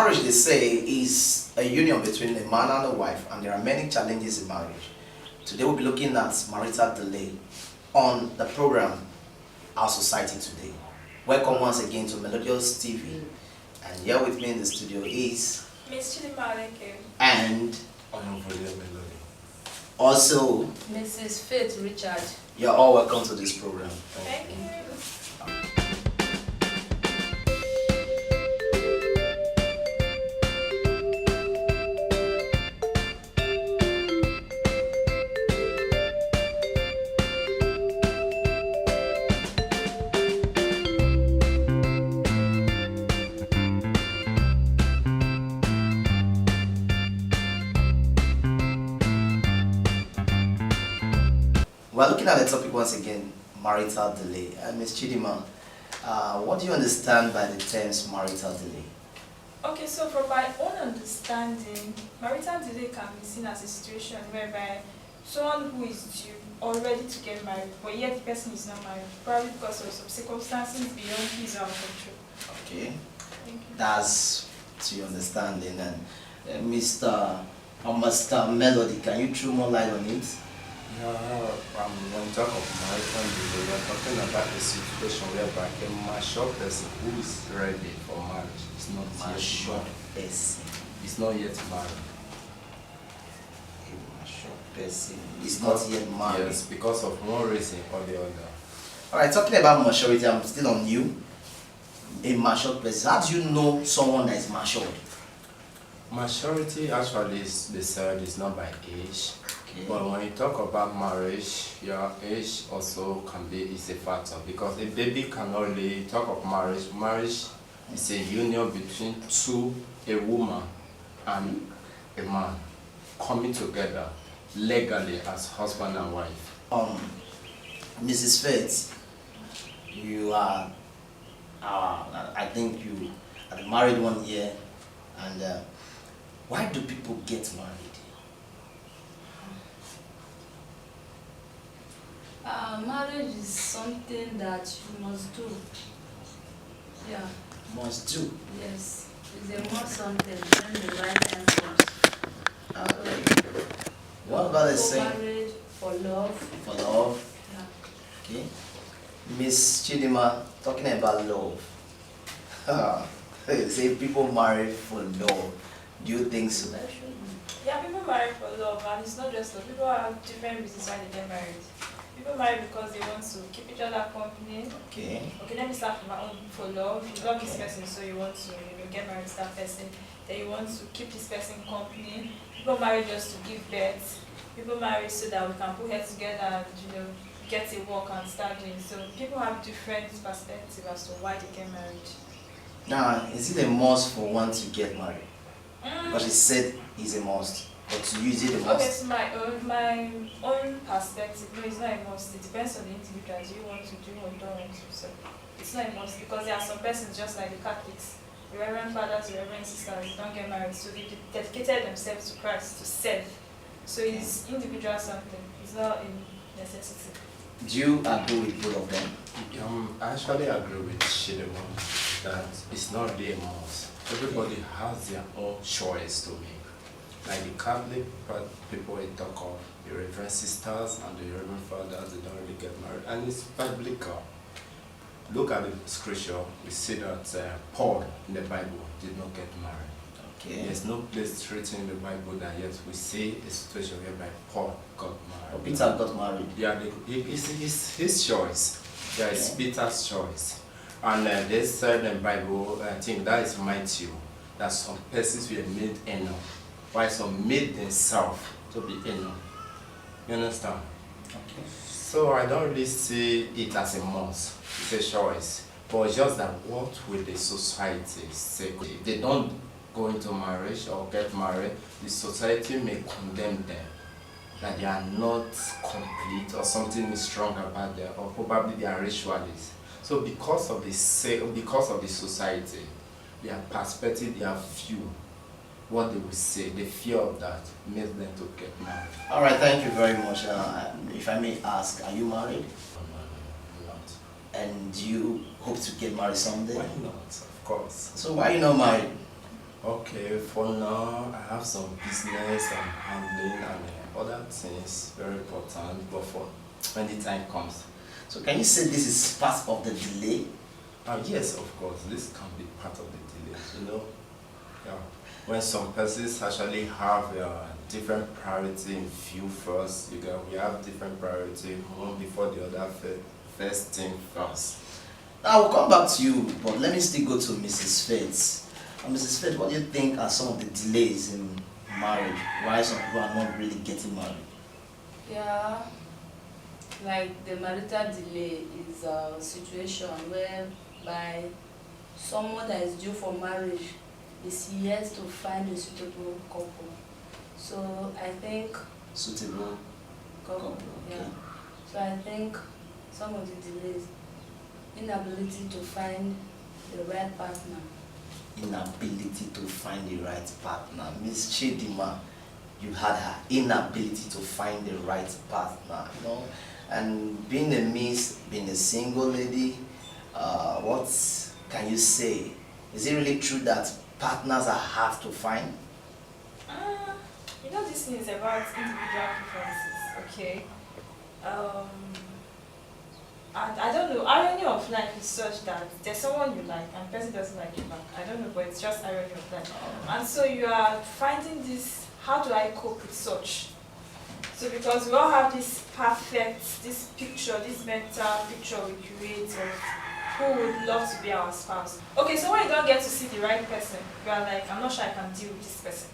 Marriage, they say, is a union between a man and a wife, and there are many challenges in marriage. Today we'll be looking at marital delay on the program Our Society Today. Welcome once again to Melodious TV, and here with me in the studio is Miss Chidima and Melody. Also Mrs. Faith Richard. You're all welcome to this program. Thank you. We're looking at the topic once again, marital delay. And Ms. Chidima, what do you understand by the terms marital delay? Okay, so from my own understanding, marital delay can be seen as a situation whereby someone who is due or ready to get married, but yet the person is not married, probably because of some circumstances beyond his or her control. Okay, Thank you. that's to your understanding. And Mr. Melody, can you throw more light on it? Yeah, when you talk of marital delay, we're talking about a situation whereby a mature person who is ready for marriage is not Mature yet married. person. Is not yet married. A mature person is not yet married. Yes, because of one reason or the other. Alright, talking about maturity, I'm still on you. A mature person. How do you know someone that is matured? Maturity actually is decided is not by age. Okay. But when you talk about marriage, your age also can be is a factor, because a baby can only talk of marriage. Marriage is a union between a woman and a man coming together legally as husband and wife. Mrs. Faith, you are, I think you are married 1 year, and why do people get married? Marriage is something that you must do. Yeah, Must do. yes. It's a must something when the right time comes. What about the For same? marriage, for love. For love? Yeah. Okay. Miss Chidima, talking about love. Say people marry for love. Do you think so? That should be. Yeah, people marry for love, and it's not just love. People have different reasons why they get married. People marry because they want to keep each other company. Okay. Okay, let me start from my own. For love, you love this person, so you want to get married to that person. Then you want to keep this person company. People marry just to give birth. People marry so that we can put heads together and get a work and start doing. So people have different perspectives as to why they get married. Now, is it a must for one to get married? Because she said it's a must. But to use it a Okay, must. so my own perspective, no, it's not a must. It depends on the individual. Do you want to do or don't want to? So it's not a must, because there are some persons just like the Catholics, the Reverend Fathers, the Reverend Sisters, they don't get married, so they dedicated themselves to Christ, to serve. So it's individual something. It's not a necessity. Do you agree with both of them? I actually agree with Shidemo that it's not really a must. Everybody has their own choice to make. Like the Catholic people we talk of, the Reverend Sisters and the Reverend Fathers, they don't really get married, and it's biblical. Look at the scripture, we see that Paul in the Bible did not get married. Okay. There's no place written in the Bible that yet we see a situation whereby Paul got Or married. Peter got married. Yeah, it's his choice. Yeah, it's Okay. Peter's choice. And they said in the Bible, I think that is Matthew, that some persons were made enough, while some made themselves to be enough. You understand? Okay. So I don't really see it as a must. It's a choice. But it's just that what will the society say? If they don't go into marriage or get married, the society may condemn them, that they are not complete or something is strong about them, or probably they are ritualists. So because of the society, their perspective, their view, what they will say, the fear of that makes them to get married. All right, thank you very much. If I may ask, are you married? No, not. And do you hope to get married someday? Why not? Of course. So why are you not married? Okay, for now, I have some business I'm handling and other things, very important, but for when the time comes. So can you say this is part of the delay? Yes, of course, this can be part of the delay, you know. Yeah. When some persons actually have different priority in view first, we have different priority, one before the other, first thing first. I will come back to you, but let me still go to Mrs. Faith. Mrs. Faith, what do you think are some of the delays in marriage? Why some people are not really getting married? Yeah, like the marital delay is a situation whereby someone that is due for marriage is yet to find a suitable couple. So I think Suitable couple, couple, okay. yeah. So I think some of the delays, inability to find the right partner. Inability to find the right partner. Miss Chidima, you had her inability to find the right partner, you know. And being a miss, being a single lady, what can you say? Is it really true that partners are hard to find? You know, this thing is about individual preferences, okay? And I don't know, irony of life is such that there's someone you like and the person doesn't like you back. I don't know, but it's just irony of life. And so you are finding this, how do I cope with such? So because we all have this perfect, this picture, this mental picture we create of who would love to be our spouse. Okay, so when you don't get to see the right person, you are like, I'm not sure I can deal with this person.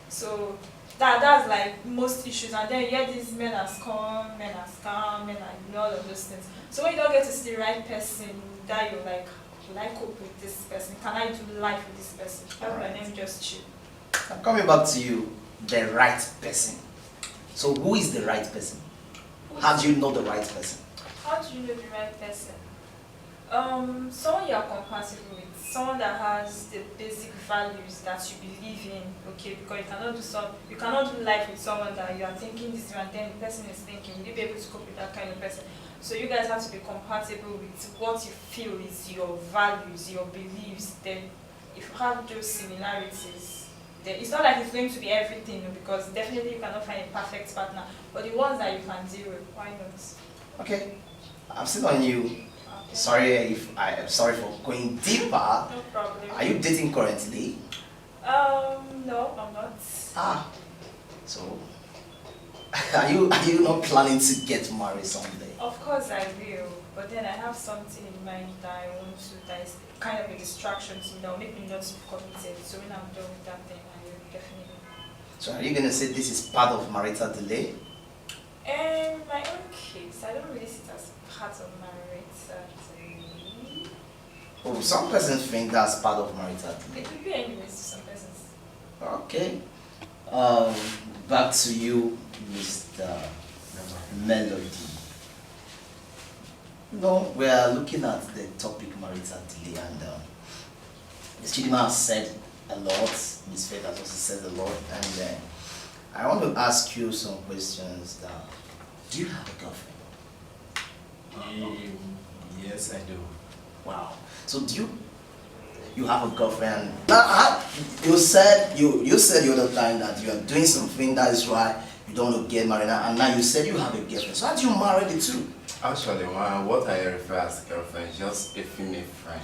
So that's like most issues, and then you hear these men are scum, men are scam, men are all of those things. So when you don't get to see the right person, that you're like, will I cope with this person? Can I do life with this person? How can I just chill? I'm coming back to you, the right person. So who is the right person? How do you know the right person? How do you know the right person? Someone you are compatible with, someone that has the basic values that you believe in, okay, because you cannot do life with someone that you are thinking this way and then the person is thinking, will you be able to cope with that kind of person? So you guys have to be compatible with what you feel is your values, your beliefs. Then if you have those similarities, then it's not like it's going to be everything, because definitely you cannot find a perfect partner, but the ones that you can deal with, why not? Okay, I'm still on you. Okay. Sorry for going deeper. No problem. Are you dating currently? No, I'm not. So are you not planning to get married someday? Of course I will, but then I have something in mind that I want to, that is kind of a distraction to me that will make me not to be committed. So when I'm done with that thing, I will definitely. So are you gonna say this is part of marital delay? In my own case, I don't really see it as part of my marital delay. Oh, some persons think that's part of marital delay. It could be anyways to some persons. Okay. Back to you, Mr. Melody. No, we are looking at the topic marital delay, and Ms. Chidima has said a lot, Ms. Faith has also said a lot, and I want to ask you some questions. Do you have a girlfriend? Yes, I do. Wow. So do you have a girlfriend? Now, you said the other time that you are doing something, that is why you don't want to get married, and now you said you have a girlfriend. So how do you marry the two? Actually, what I refer as girlfriend is just a female friend.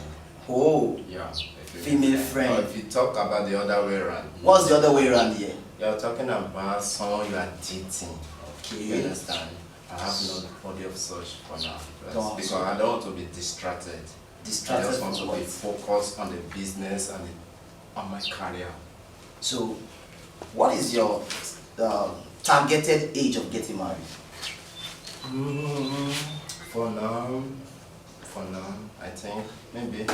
Oh, Yeah, a female friend. Or if you talk about the other way around. What's the other way around here? You're talking about someone you are dating. Okay. You understand? I have no body of such for now. Because So- I don't want to be distracted. Distracted I just want from to be what? focused on the business and on my career. So, what is your targeted age of getting married? For now, I think maybe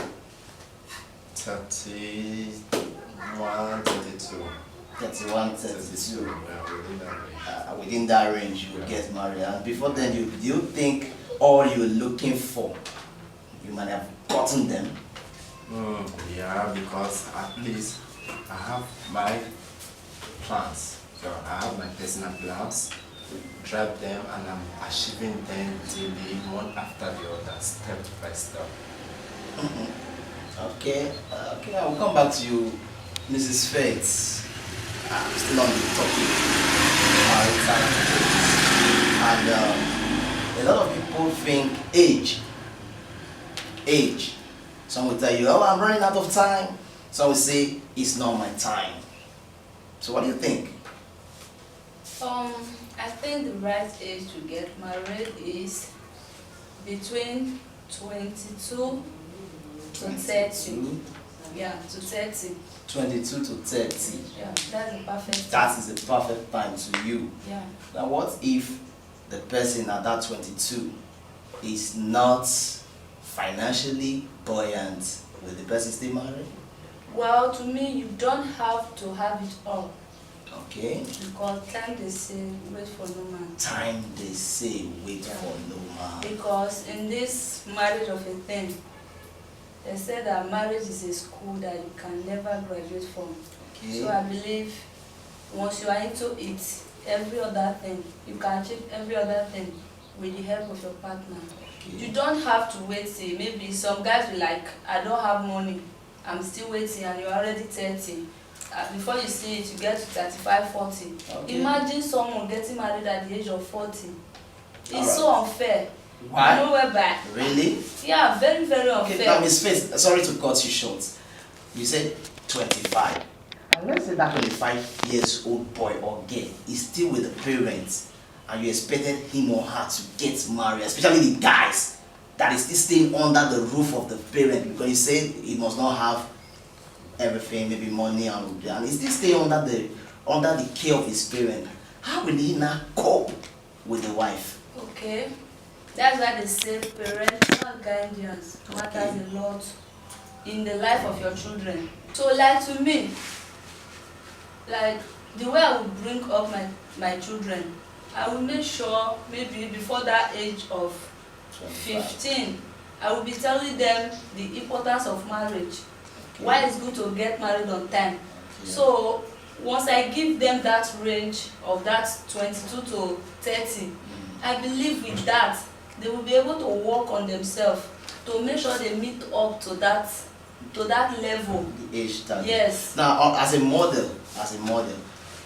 31, 32. 31, 32. Yeah, within that range. Within that range, you will get married. And before then, do you think all you're looking for, you might have gotten them? Yeah, because at least I have my plans. So I have my personal plans, drive them, and I'm achieving them daily, one after the other, step by step. Okay, I will come back to you Mrs. Faith, I'm still on the topic marital and a lot of people think age. Some will tell you, oh, I'm running out of time. Some will say, it's not my time. So what do you think? I think the right age to get married is between 22 to 30. Yeah, to 30. 22 to 30. Yeah, that's the perfect That is the perfect time to you. Yeah. Now what if the person at that 22 is not financially buoyant? Will the person stay married? Well, to me, you don't have to have it all. Okay. Because time they say, wait for no man. Time they say, wait for no man. Because in this marriage of a thing, they said that marriage is a school that you can never graduate from. Okay. So I believe once you are into it, every other thing, you can achieve every other thing with the help of your partner. Okay. You don't have to wait till maybe some guys will like, I don't have money, I'm still waiting, and you're already 30. Before you see it, you get to 35, 40. Okay. Imagine someone getting married at the age of 40. It's Alright. so unfair. Why? You know whereby. Really? Yeah, very, very unfair. Okay, now Miss Faith, sorry to cut you short. You said 25. And let's say that 25 years old boy or girl is still with the parents and you expected him or her to get married, especially the guys that is still staying under the roof of the parent, because you said he must not have everything, maybe money and he still stay under the care of his parent. How will he now cope with the wife? Okay. That's why they say parental guidance matters a lot in the life of your children. So like to me, like the way I would bring up my children, I will make sure maybe before that age of 15, I will be telling them the importance of marriage. Okay. Why it's good to get married on time. Okay. So once I give them that range of that 22 to 30, I believe with that they will be able to work on themselves to make sure they meet up to that level. The age target. Yes. Now, as a model,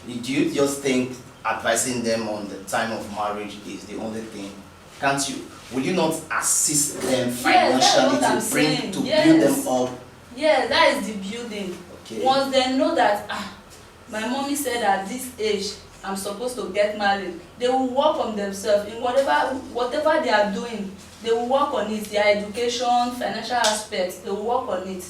do you just think advising them on the time of marriage is the only thing? Can't you? Will you not assist them financially that's what I'm saying. to Yes. build them up? Yes, that is the building. Okay. Once they know that my mommy said at this age I'm supposed to get married, they will work on themselves in whatever they are doing. They will work on it, their education, financial aspects, they will work on it.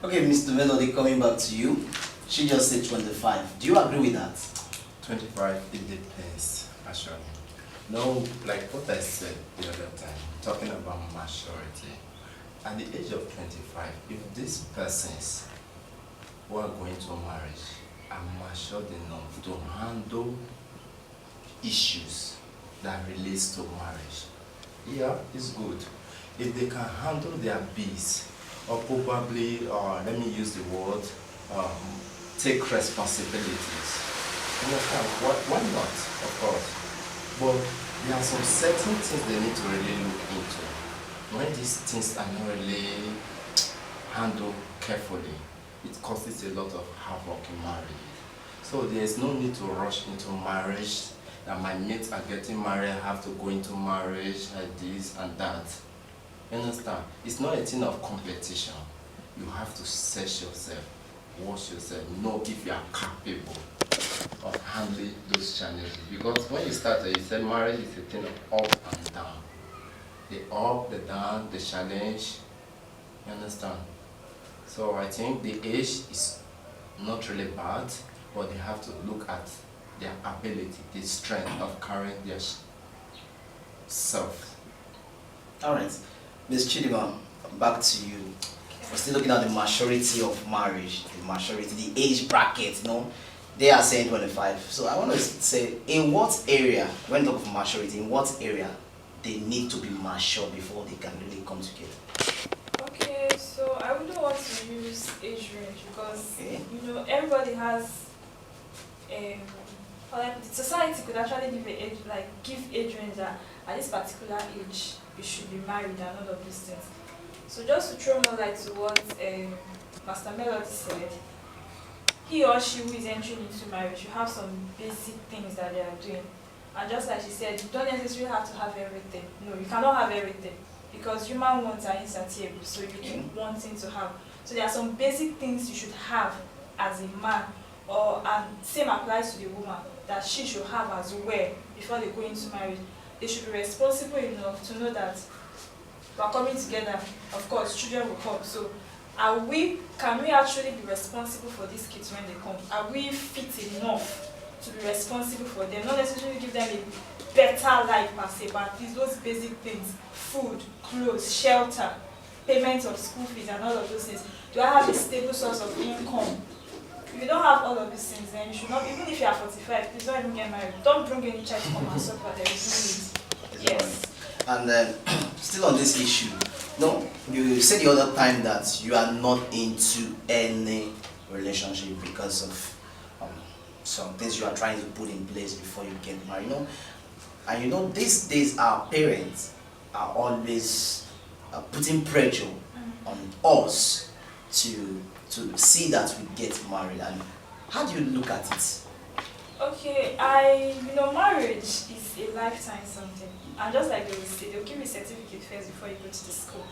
Okay, Mr. Melody, coming back to you. She just said 25. Do you agree with that? 25, it depends, actually. No, like what I said the other time, talking about maturity. At the age of 25, if these persons who are going to marriage are matured enough to handle issues that relates to marriage, yeah, it's good. If they can handle their biz, or probably, let me use the word, take responsibilities. You understand? Why not? Of course. But there are some certain things they need to really look into. When these things are not really handled carefully, it causes a lot of havoc in marriage. So there is no need to rush into marriage. That my mates are getting married, I have to go into marriage like this and that. You understand? It's not a thing of competition. You have to search yourself, watch yourself, know if you are capable of handling those challenges. Because when you started, you said marriage is a thing of up and down. The up, the down, the challenge. You understand? So I think the age is not really bad, but they have to look at their ability, the strength of carrying their self. Alright. Ms. Chidima, back to you. We're still looking at the maturity of marriage, the maturity, the age bracket, you know. They are saying 25. So I want to say, in what area, when you talk of maturity, in what area they need to be mature before they can really come together? Okay, so I wouldn't want to use age range because you know everybody has the society could actually give a age, like give age range that at this particular age you should be married and all of these things. So just to throw more light to what Master Melody said, he or she who is entering into marriage should have some basic things that they are doing. And just like she said, you don't necessarily have to have everything. No, you cannot have everything because human wants are insatiable, so you keep wanting to have. So there are some basic things you should have as a man, and same applies to the woman, that she should have as well before they go into marriage. They should be responsible enough to know that we're coming together. Of course, children will come. So can we actually be responsible for these kids when they come? Are we fit enough to be responsible for them? Not necessarily give them a better life per se, but at least those basic things: food, clothes, shelter, payment of school fees, and all of those things. Do I have a stable source of income? If you don't have all of these things, then you should not, even if you are 45, please don't even get married. Don't bring any child to come and suffer. There is no need. Yes. And still on this issue, no, you said the other time that you are not into any relationship because of some things you are trying to put in place before you get married. And these days our parents are always putting pressure on us to see that we get married. And how do you look at it? Okay, marriage is a lifetime something. And just like they will say, they'll give you a certificate first before you go to the school.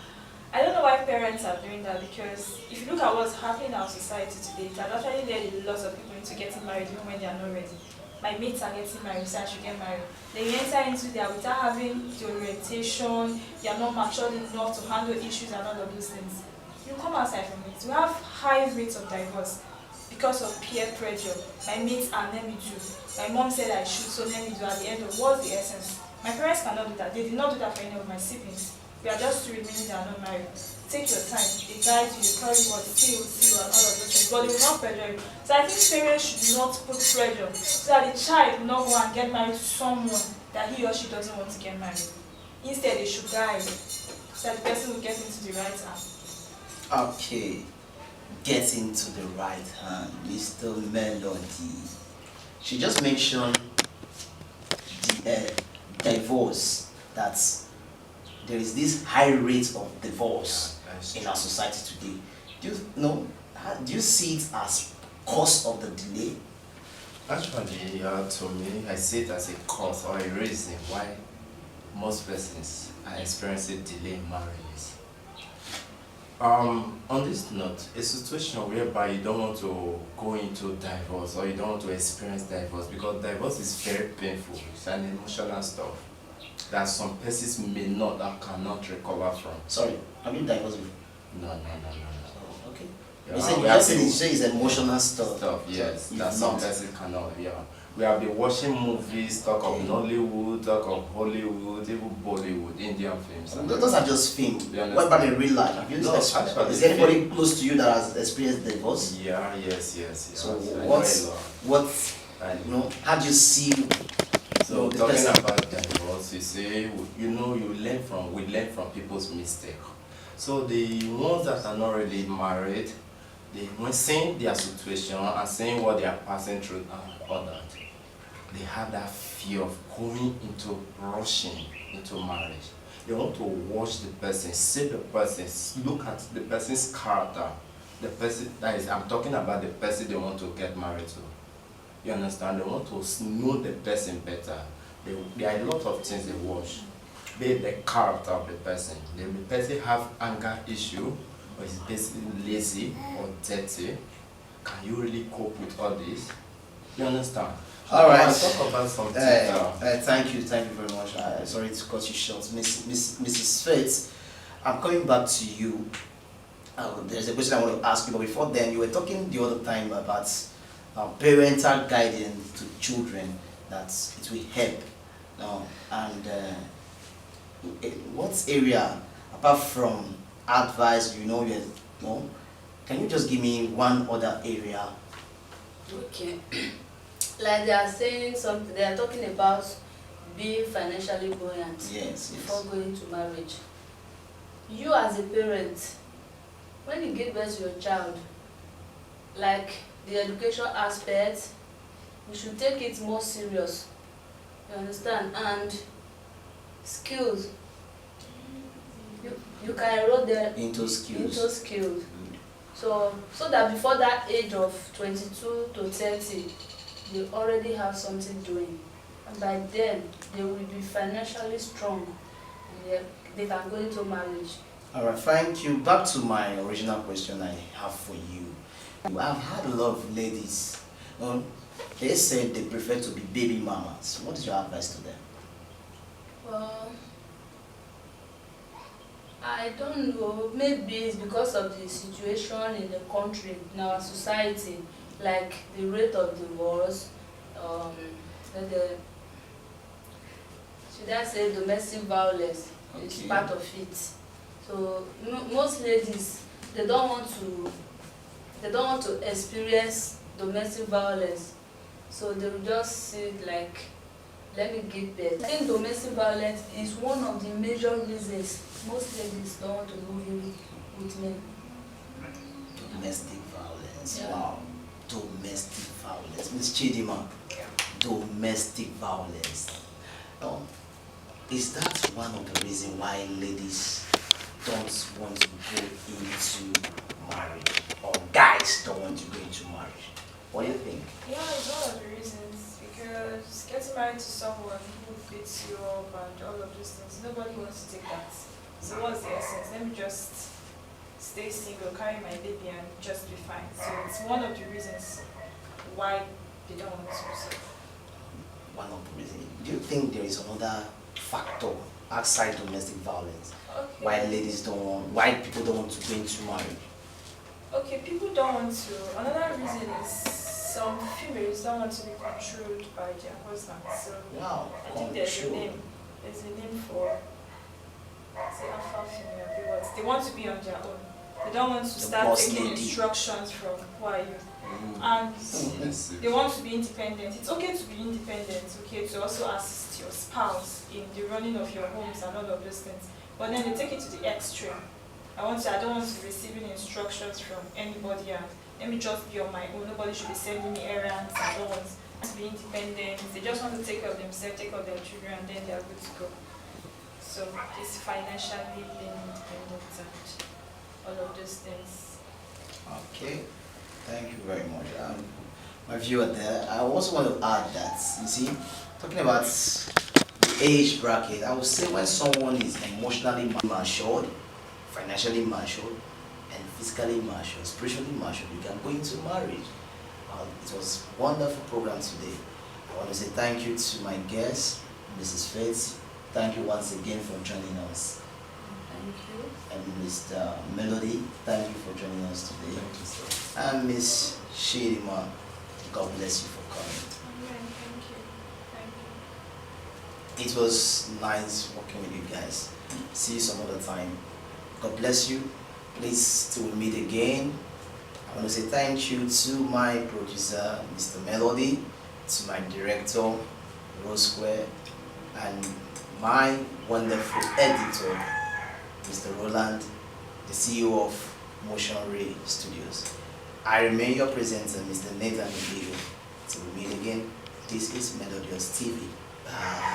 I don't know why parents are doing that, because if you look at what's happening in our society today, it has actually led a lot of people into getting married even when they are not ready. My mates are getting married, so I should get married. They enter into there without having the orientation, they are not matured enough to handle issues and all of those things. You come outside from it. We have high rates of divorce because of peer pressure. My mates are, let me do. My mom said I should, so let me do. At the end of what's the essence? My parents cannot do that. They did not do that for any of my siblings. We are just two remaining that are not married. Take your time. They guide you, they tell you what, see you, and all of those things. But they will not pressure you. So I think parents should not put pressure so that the child will not go and get married to someone that he or she doesn't want to get married. Instead, they should guide so that the person will get into the right hand. Okay, get into the right hand, Mr. Melody. She just mentioned the divorce, that there is this high rate of divorce in our society today. Do you see it as cause of the delay? Actually, to me, I see it as a cause or a reason why most persons are experiencing delay in marriages. On this note, a situation whereby you don't want to go into divorce or you don't want to experience divorce, because divorce is very painful, it's an emotional stuff that some persons may not and cannot recover from. Sorry, have you divorced before? No. Oh, okay. Yeah, you say it's emotional stuff. Yes, so that some persons cannot. Yeah, we have been watching movies, talk of Nollywood, talk of Hollywood, even Bollywood, Indian films. Those are just films. What about in real life? Have you is there anybody close to you that has experienced divorce? Yeah, yes. So how do you see? So talking about divorce, you say we learn from people's mistake. So the ones that are not really married, when seeing their situation and seeing what they are passing through and all that, they have that fear of rushing into marriage. They want to watch the person, see the person, look at the person's character. The person I'm talking about the person they want to get married to. You understand? They want to know the person better. There are a lot of things they watch. Be the character of the person. The person have anger issue, or is basically lazy or dirty. Can you really cope with all this? You understand? All right. I'll talk about something. Thank you very much. Sorry to cut you short, Mrs. Faith. I'm coming back to you. There's a question I want to ask you, but before then, you were talking the other time about parental guidance to children, that it will help. What area, apart from advice, can you just give me one other area? Okay. Like they are saying something, they are talking about being financially buoyant before going to marriage. You as a parent, when you give birth to your child, like the education aspect, we should take it more serious. You understand? And skills, you can enroll them Into skills. into skills. So that before that age of 22 to 30, they already have something doing. And by then, they will be financially strong and they can go into marriage. All right, thank you. Back to my original question I have for you. I've had a lot of ladies. They said they prefer to be baby mamas. What is your advice to them? Well, I don't know. Maybe it's because of the situation in the country, in our society, like the rate of divorce, should I say domestic violence is Okay. part of it. So most ladies, they don't want to experience domestic violence. So they will just see it like, let me give birth. I think domestic violence is one of the major reasons most ladies don't want to move with men. Domestic violence. Yeah. Wow. Domestic violence. Ms. Chidima, domestic violence. Is that one of the reasons why ladies don't want to go into marriage? Or guys don't want to go into marriage? What do you think? Yeah, it's one of the reasons, because getting married to someone who fits you up and all of those things, nobody wants to take that. So what's the essence? Let me just stay single, carry my baby and just be fine. So it's one of the reasons why they don't want to. So. One of the reasons. Do you think there is another factor outside domestic violence Okay. why people don't want to go into marriage? Okay, people don't want to. Another reason is some females don't want to be controlled by their husbands. So Wow. I think there's a name. There's a name for, say, alpha female. They want to be on their own. They don't want to The start boss taking lady. instructions from who are you. Mm. And Submissive. they want to be independent. It's okay to be independent, okay, to also assist your spouse in the running of your homes and all of those things. But then they take it to the extreme. I don't want to be receiving instructions from anybody, and let me just be on my own. Nobody should be sending me errands. I don't want to be independent. They just want to take care of themselves, take care of their children, and then they are good to go. So it's financially being independent and all of those things. Okay, thank you very much. My viewer there, I also want to add that, you see, talking about the age bracket, I would say when someone is emotionally matured, financially matured, and physically matured, spiritually matured, you can go into marriage. It was a wonderful program today. I want to say thank you to my guest, Mrs. Faith. Thank you once again for joining us. Thank you. And Mr. Melody, thank you for joining us today. Thank you, sir. And Miss Shirima, God bless you for coming. Amen. Thank you. Thank you. It was nice working with you guys. See you some other time. God bless you. Please till we meet again. I want to say thank you to my producer, Mr. Melody, to my director, Rose Square, and my wonderful editor, Mr. Roland, the CEO of Motion Ray Studios. I remain your presenter, Mr. Nathan Ndigo. Till we meet again, this is Melodious TV. Bye.